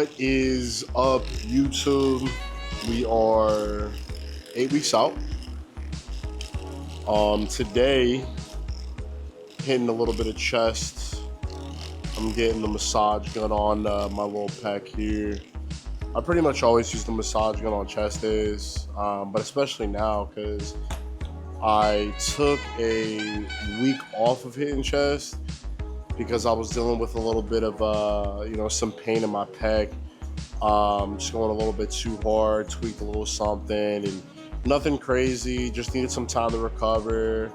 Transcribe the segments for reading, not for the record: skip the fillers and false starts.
What is up, YouTube? We are 8 weeks out. Today, hitting a little bit of chest. I'm getting the massage gun on my little pec here. I pretty much always use the massage gun on chest days, but especially now because I took a week off of hitting chest because I was dealing with a little bit of some pain in my pec. Just going a little bit too hard, tweaked a little something, and nothing crazy. Just needed some time to recover.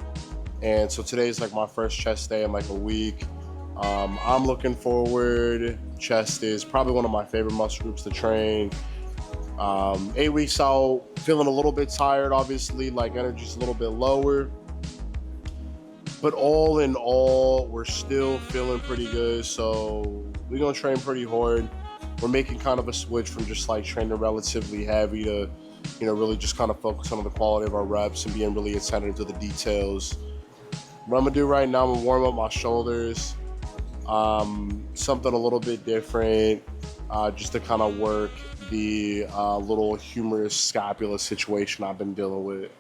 And so today's like my first chest day in like a week. I'm looking forward. Chest is probably one of my favorite muscle groups to train. 8 weeks out, feeling a little bit tired, obviously, like energy's a little bit lower. But all in all, we're still feeling pretty good. So we're gonna train pretty hard. We're making kind of a switch from just like training relatively heavy to, really just kind of focus on the quality of our reps and being really attentive to the details. What I'm gonna do right now, I'm gonna warm up my shoulders. Something a little bit different, just to kind of work the little humerus scapula situation I've been dealing with.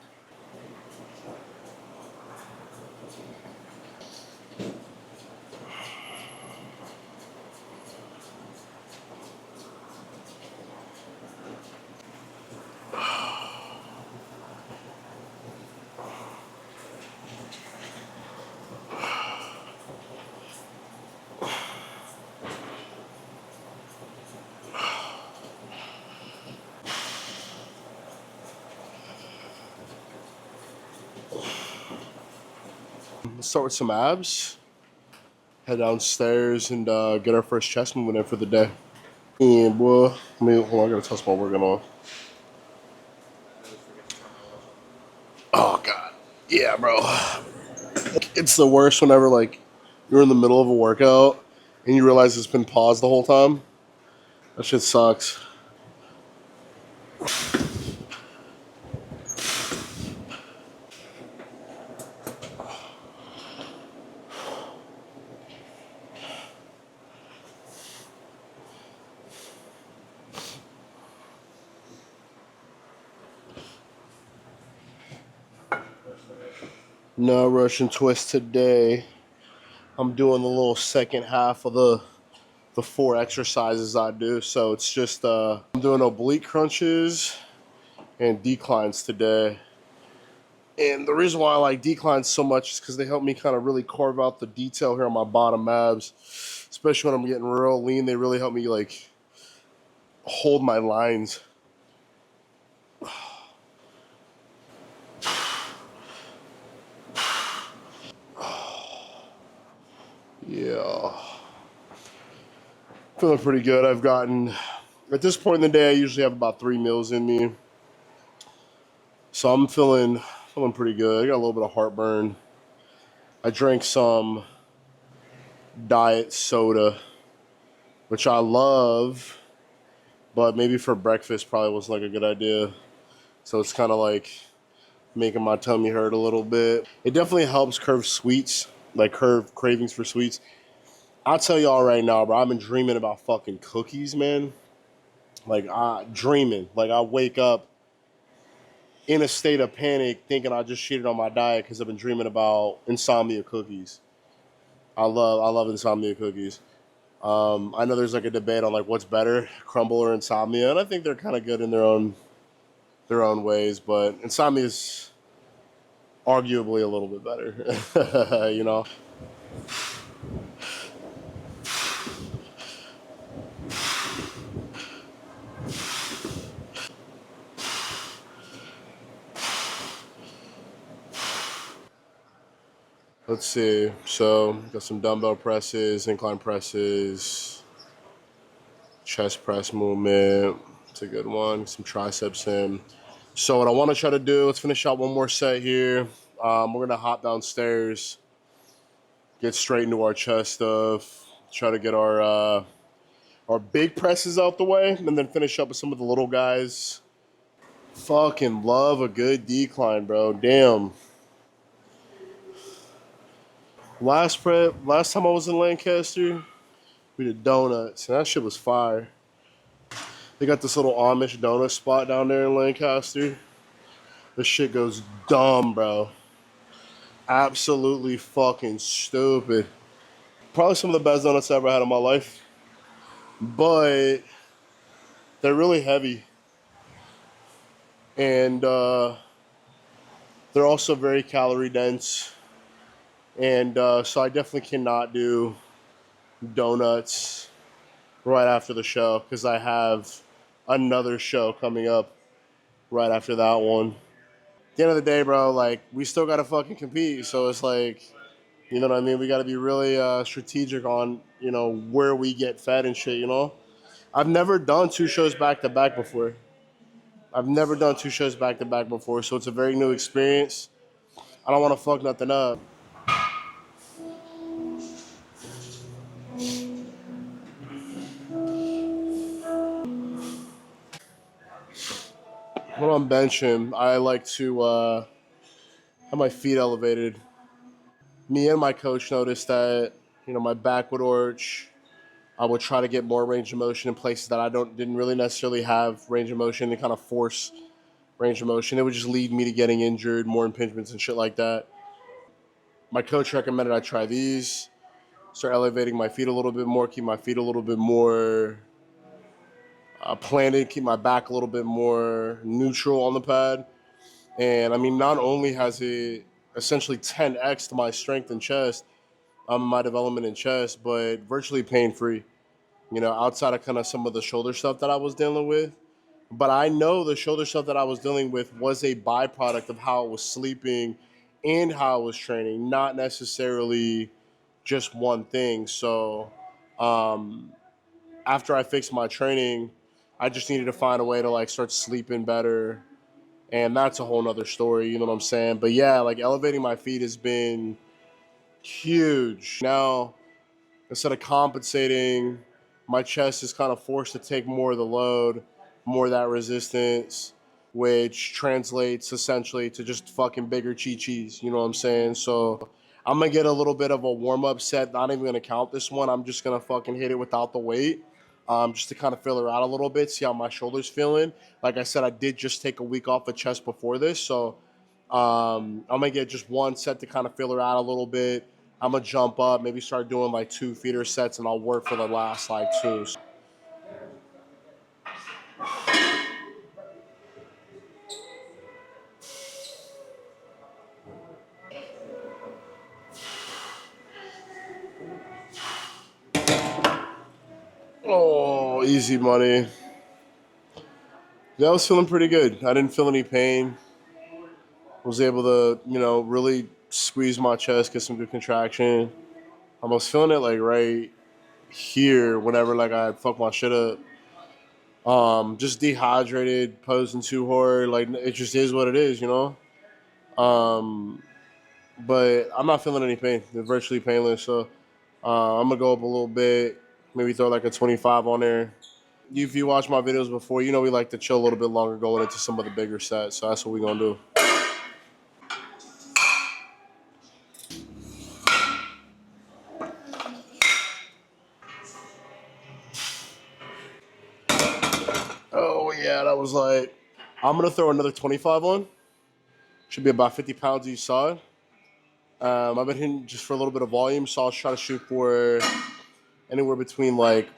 Let's start with some abs. Head downstairs and get our first chest movement in for the day. Yeah, boy. Hold on, I gotta test my working on. Oh god. Yeah, bro. It's the worst whenever like you're in the middle of a workout and you realize it's been paused the whole time. That shit sucks. No Russian twist today. I'm doing the little second half of the 4 exercises I do. So it's just I'm doing oblique crunches and declines today. And the reason why I like declines so much is because they help me kind of really carve out the detail here on my bottom abs. Especially when I'm getting real lean, they really help me like hold my lines. Yeah. Feeling pretty good. I've gotten, at this point in the day, I usually have about 3 meals in me. So I'm feeling pretty good. I got a little bit of heartburn. I drank some diet soda, which I love, but maybe for breakfast probably wasn't like a good idea. So it's kind of like making my tummy hurt a little bit. It definitely helps curb sweets, like curb cravings for sweets. I'll tell y'all right now, bro, I've been dreaming about fucking cookies, man. Like, dreaming. Like, I wake up in a state of panic thinking I just cheated on my diet because I've been dreaming about insomnia cookies. I love insomnia cookies. I know there's like a debate on like what's better, crumble or insomnia, and I think they're kind of good in their own ways, but insomnia is arguably a little bit better, you know? Let's see. So, got some dumbbell presses, incline presses, chest press movement. It's a good one. Some triceps in. So, what I want to try to do, let's finish out one more set here. We're going to hop downstairs, get straight into our chest stuff, try to get our big presses out the way, and then finish up with some of the little guys. Fucking love a good decline, bro. Damn. Last time I was in Lancaster, we did donuts, and that shit was fire. They got this little Amish donut spot down there in Lancaster. This shit goes dumb, bro. Absolutely fucking stupid. Probably some of the best donuts I ever had in my life. But they're really heavy. And they're also very calorie dense. And so I definitely cannot do donuts right after the show because I have another show coming up right after that one. At the end of the day, bro, like, we still gotta fucking compete. So it's like, you know what I mean? We gotta be really strategic on, you know, where we get fed and shit, you know? I've never done two shows back to back before. I've never done two shows back to back before, so it's a very new experience. I don't want to fuck nothing up. When I'm benching, I like to have my feet elevated. Me and my coach noticed that, you know, my back would arch. I would try to get more range of motion in places that I didn't really necessarily have range of motion and kind of force range of motion. It would just lead me to getting injured, more impingements and shit like that. My coach recommended I try these, start elevating my feet a little bit more, keep my feet a little bit more planted, keep my back a little bit more neutral on the pad. And I mean, not only has it essentially 10x to my strength in chest, my development in chest, but virtually pain free. You know, outside of kind of some of the shoulder stuff that I was dealing with. But I know the shoulder stuff that I was dealing with was a byproduct of how I was sleeping and how I was training, not necessarily just one thing. So um, after I fixed my training, I just needed to find a way to like start sleeping better. And that's a whole nother story, you know what I'm saying? But yeah, like elevating my feet has been huge. Now, instead of compensating, my chest is kind of forced to take more of the load, more of that resistance, which translates essentially to just fucking bigger chi-chis, you know what I'm saying? So I'm gonna get a little bit of a warm-up set, not even gonna count this one. I'm just gonna fucking hit it without the weight. Just to kind of fill her out a little bit, see how my shoulder's feeling. Like I said, I did just take a week off of chest before this, so I'm gonna get just one set to kind of fill her out a little bit. I'm gonna jump up, maybe start doing like 2 feeder sets, and I'll work for the last like 2. Oh, easy money. Yeah, I was feeling pretty good. I didn't feel any pain. Was able to, you know, really squeeze my chest, get some good contraction. I was feeling it like right here whenever like I fuck my shit up. Just dehydrated, posing too hard. Like it just is what it is, you know. Um, but I'm not feeling any pain. It's virtually painless. So I'm gonna go up a little bit, maybe throw like a 25 on there. If you watch my videos before, you know we like to chill a little bit longer going into some of the bigger sets. So that's what we're gonna do. Oh yeah, that was like I'm gonna throw another 25 on. Should be about 50 pounds each side. I've been hitting just for a little bit of volume, so I'll try to shoot for anywhere between like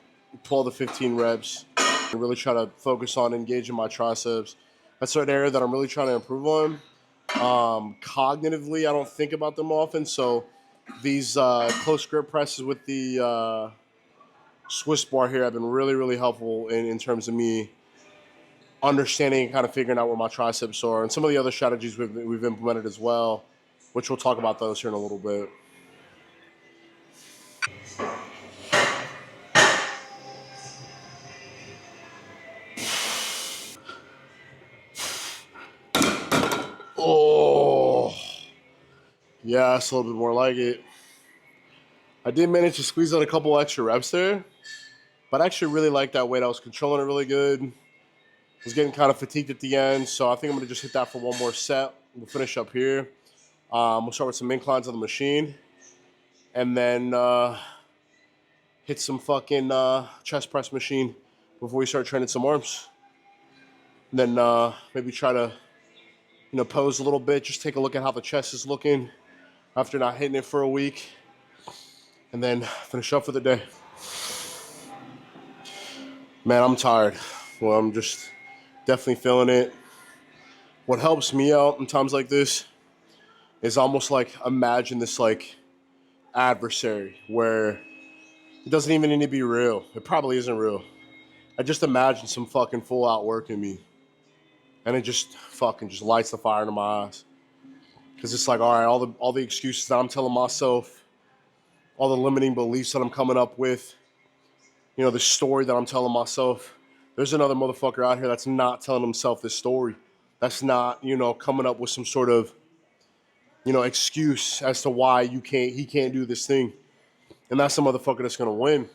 12 to 15 reps. And really try to focus on engaging my triceps. That's an area that I'm really trying to improve on. Cognitively, I don't think about them often, so these close grip presses with the Swiss bar here have been really, really helpful in terms of me understanding and kind of figuring out where my triceps are, and some of the other strategies we've implemented as well, which we'll talk about those here in a little bit. Oh, yeah, that's a little bit more like it. I did manage to squeeze out a couple extra reps there, but I actually really like that weight. I was controlling it really good. Was getting kind of fatigued at the end, so I think I'm gonna just hit that for one more set. We'll finish up here. We'll start with some inclines on the machine, and then hit some fucking chest press machine before we start training some arms. And then maybe try to, pose a little bit. Just take a look at how the chest is looking after not hitting it for a week. And then finish up for the day. Man, I'm tired. Well, I'm just definitely feeling it. What helps me out in times like this is almost like imagine this like adversary where it doesn't even need to be real. It probably isn't real. I just imagine some fucking full out work in me. And it just fucking just lights the fire into my eyes. Because it's like, all right, all the excuses that I'm telling myself, all the limiting beliefs that I'm coming up with, the story that I'm telling myself. There's another motherfucker out here that's not telling himself this story. That's not, coming up with some sort of, excuse as to why he can't do this thing. And that's the motherfucker that's gonna win,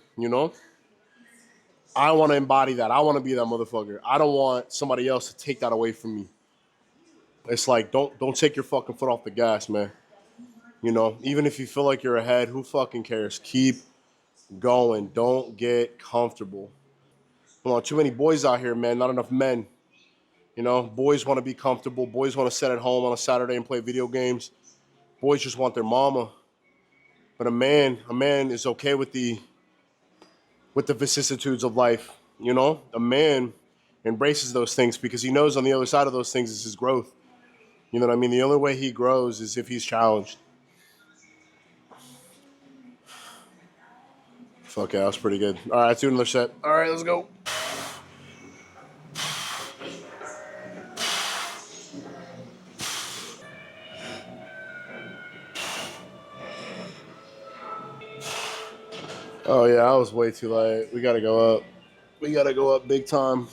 I want to embody that. I want to be that motherfucker. I don't want somebody else to take that away from me. It's like, don't take your fucking foot off the gas, man. Even if you feel like you're ahead, who fucking cares? Keep going. Don't get comfortable. Too many boys out here, man. Not enough men. Boys want to be comfortable. Boys want to sit at home on a Saturday and play video games. Boys just want their mama. But a man is okay with the vicissitudes of life. A man embraces those things because he knows on the other side of those things is his growth. You know what I mean? The only way he grows is if he's challenged. Fuck yeah, that was pretty good. All right, let's do another set. All right, let's go. Oh yeah, I was way too late. We gotta go up. We gotta go up big time.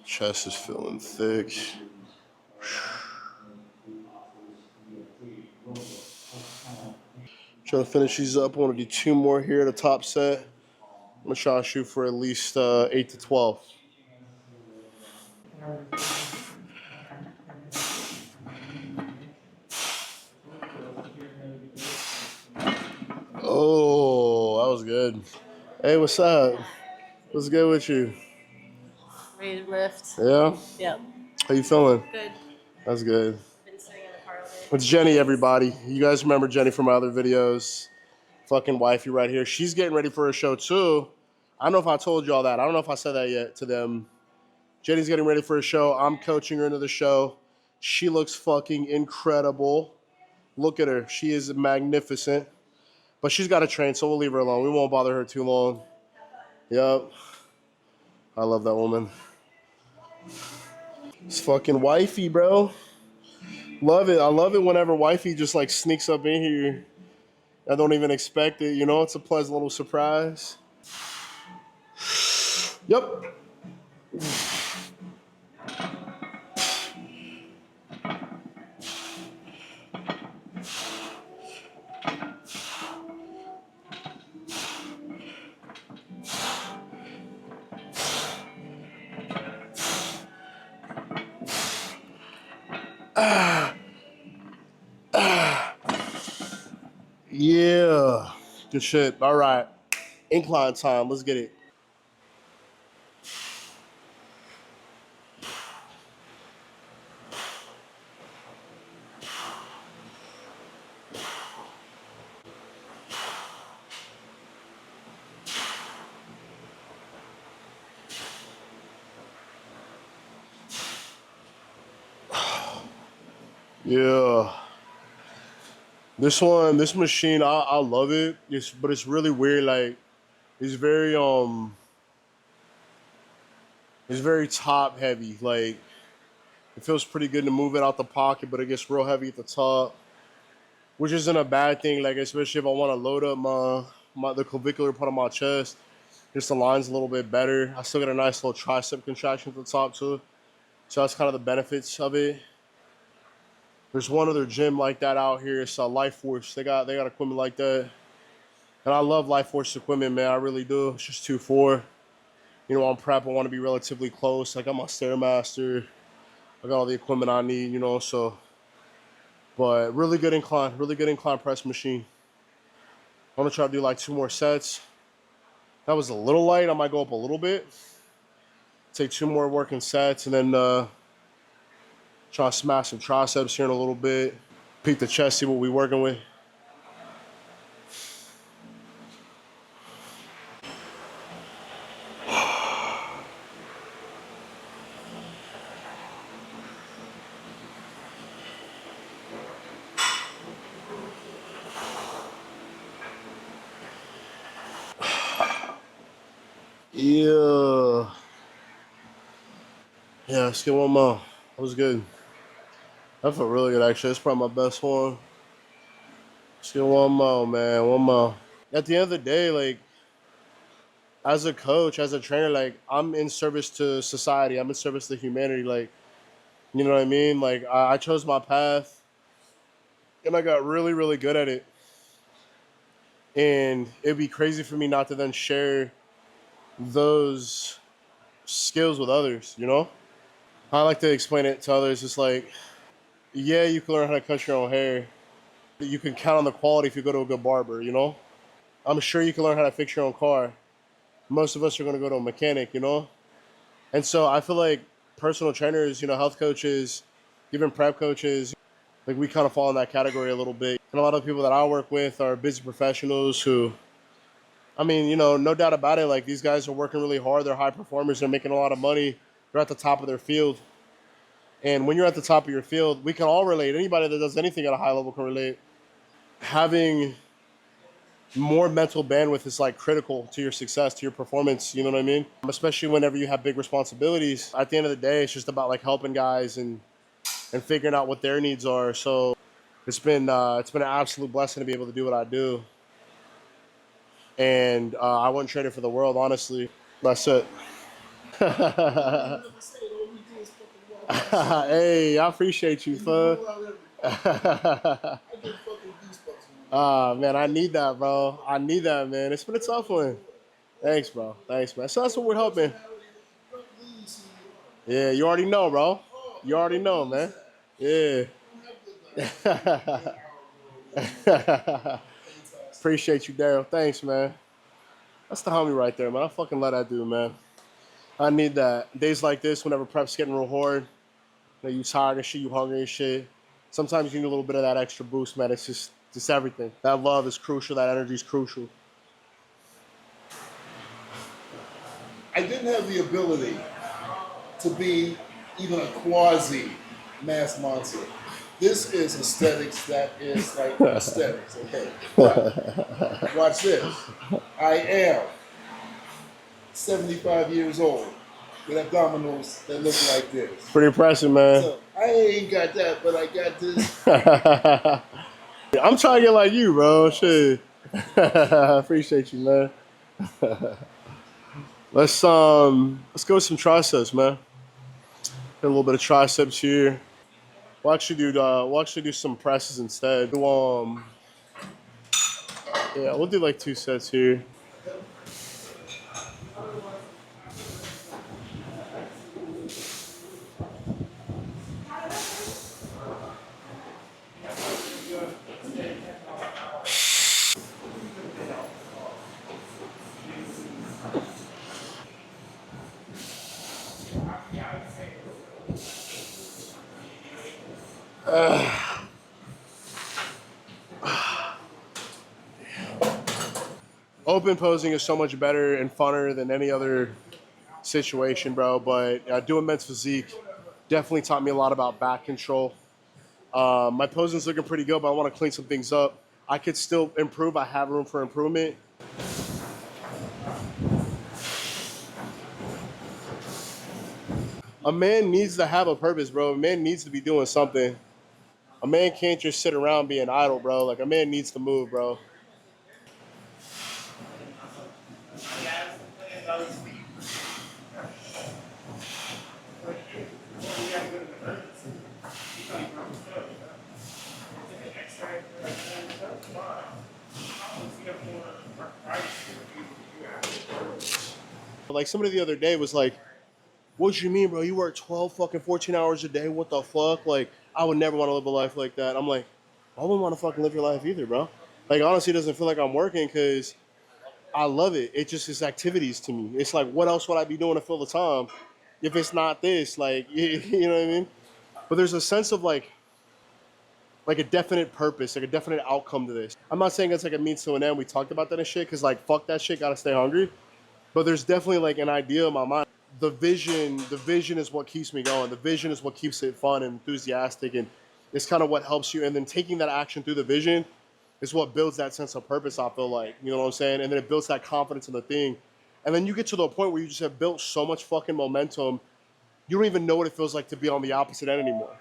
Chest is feeling thick. Trying to finish these up. I want to do 2 more here at a top set. I'm going to try to shoot for at least 8 to 12. Oh, that was good. Hey, what's up? What's good with you? Ready to lift. Yeah? Yep. How you feeling? Good. That's good. Been sitting in the car all day. It's Jenny, everybody. You guys remember Jenny from my other videos. Fucking wifey right here. She's getting ready for her show too. I don't know if I told you all that. I don't know if I said that yet to them. Jenny's getting ready for a show. I'm coaching her into the show. She looks fucking incredible. Look at her. She is magnificent. But she's got to train, so we'll leave her alone. We won't bother her too long. Yep. I love that woman. It's fucking wifey, bro. Love it. I love it whenever wifey just like sneaks up in here. I don't even expect it. It's a pleasant little surprise. Yep. Yeah. Good shit. All right. Incline time. Let's get it. Yeah. This machine, I love it. But it's really weird. Like, it's very top heavy. Like, it feels pretty good to move it out the pocket, but it gets real heavy at the top, which isn't a bad thing. Like, especially if I want to load up the clavicular part of my chest, just aligns a little bit better. I still get a nice little tricep contraction at the top too. So that's kind of the benefits of it. There's one other gym like that out here. It's Life Force. They got equipment like that. And I love Life Force equipment, man. I really do. It's just 2.4. You know, on prep, I want to be relatively close. I got my Stairmaster. I got all the equipment I need, you know, so. But really good incline press machine. I'm going to try to do like 2 more sets. That was a little light. I might go up a little bit. Take 2 more working sets and then try to smash some triceps here in a little bit. Peek the chest, see what we're working with. Yeah. Yeah, let's get one more. That was good. That felt really good, actually. That's probably my best one. Let's get one more, man. One more. At the end of the day, like, as a coach, as a trainer, like, I'm in service to society. I'm in service to humanity. Like, you know what I mean? Like, I chose my path, and I got really, really good at it. And it'd be crazy for me not to then share those skills with others, you know? I like to explain it to others. It's like, yeah, you can learn how to cut your own hair. You can count on the quality if you go to a good barber, you know? I'm sure you can learn how to fix your own car. Most of us are going to go to a mechanic, you know? And so I feel like personal trainers, you know, health coaches, even prep coaches, like we kind of fall in that category a little bit. And a lot of people that I work with are busy professionals who, I mean, you know, no doubt about it, like these guys are working really hard. They're high performers. They're making a lot of money. They're at the top of their field. And when you're at the top of your field, we can all relate. Anybody that does anything at a high level can relate. Having more mental bandwidth is like critical to your success, to your performance. You know what I mean? Especially whenever you have big responsibilities. At the end of the day, it's just about like helping guys and figuring out what their needs are. So it's been an absolute blessing to be able to do what I do. And I wouldn't trade it for the world, honestly. That's it. Hey, I appreciate you, fun. Man, I need that, bro. I need that, man. It's been a tough one. Thanks, bro. Thanks, man. So that's what we're helping. Yeah, you already know, bro. You already know, man. Yeah. Appreciate you, Daryl. Thanks, man. That's the homie right there, man. I fucking love that dude, man. I need that. Days like this, whenever prep's getting real hard, you know, you tired and shit, you hungry and shit. Sometimes you need a little bit of that extra boost, man. It's just everything. That love is crucial. That energy is crucial. I didn't have the ability to be even a quasi mass monster. This is aesthetics that is like aesthetics, okay? But watch this. I am 75 years old with abdominals that look like this. Pretty impressive, man. So I ain't got that, but I got this. I'm trying to get like you, bro. Shit. Appreciate you, man. Let's go with some triceps, man. Get a little bit of triceps here. We'll actually do some presses instead. Yeah, we'll do like 2 sets here. Open posing is so much better and funner than any other situation, bro. But doing men's physique definitely taught me a lot about back control. My posing's looking pretty good, but I want to clean some things up. I could still improve. I have room for improvement. A man needs to have a purpose, bro. A man needs to be doing something. A man can't just sit around being idle, bro. Like, a man needs to move, bro. Like somebody the other day was like, what you mean, bro? You work 12 fucking 14 hours a day? What the fuck? Like, I would never want to live a life like that. I'm like, I wouldn't want to fucking live your life either, bro. Like, honestly, it doesn't feel like I'm working because I love it. It just is activities to me. It's like, what else would I be doing to fill the time if it's not this? Like, you know what I mean? But there's a sense of like a definite purpose, like a definite outcome to this. I'm not saying it's like a means to an end. We talked about that and shit because like fuck that shit, gotta stay hungry. But there's definitely like an idea in my mind. The vision is what keeps me going. The vision is what keeps it fun and enthusiastic, and it's kind of what helps you. And then taking that action through the vision is what builds that sense of purpose. I feel like, you know what I'm saying, and then it builds that confidence in the thing. And then you get to the point where you just have built so much fucking momentum, you don't even know what it feels like to be on the opposite end anymore.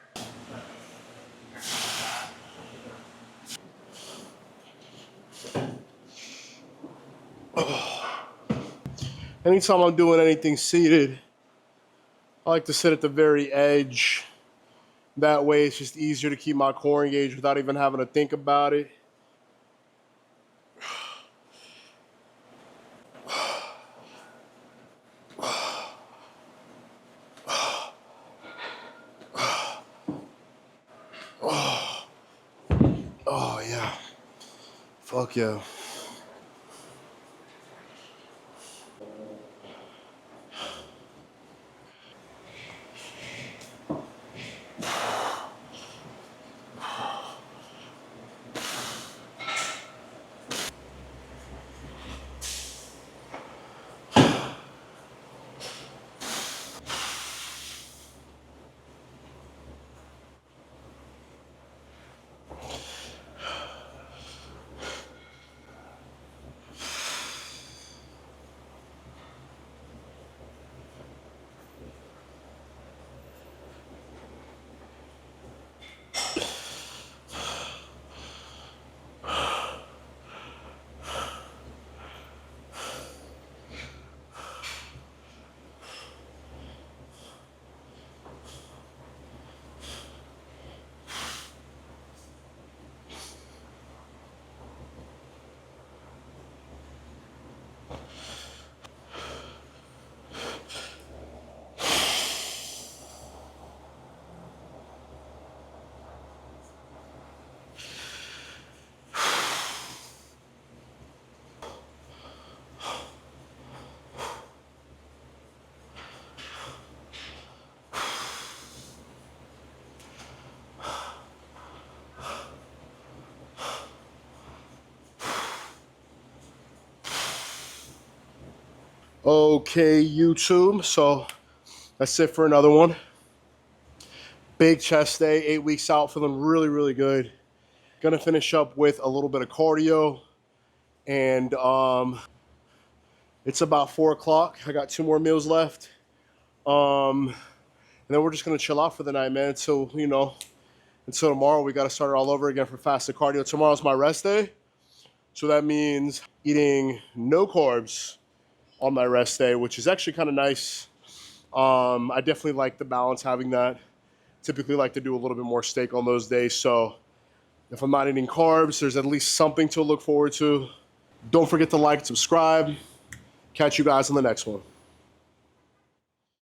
Anytime I'm doing anything seated, I like to sit at the very edge. That way it's just easier to keep my core engaged without even having to think about it. Oh yeah. Fuck yeah. Okay, YouTube. So that's it for another one. Big chest day, 8 weeks out, feeling really, really good. Gonna finish up with a little bit of cardio, and it's about 4 o'clock. I got 2 more meals left. And then we're just gonna chill out for the night, man. Until tomorrow, we gotta start it all over again for fasted cardio. Tomorrow's my rest day, so that means eating no carbs on my rest day, which is actually kind of nice. I definitely like the balance having that. Typically like to do a little bit more steak on those days. So if I'm not eating carbs, there's at least something to look forward to. Don't forget to like and subscribe. Catch you guys on the next one.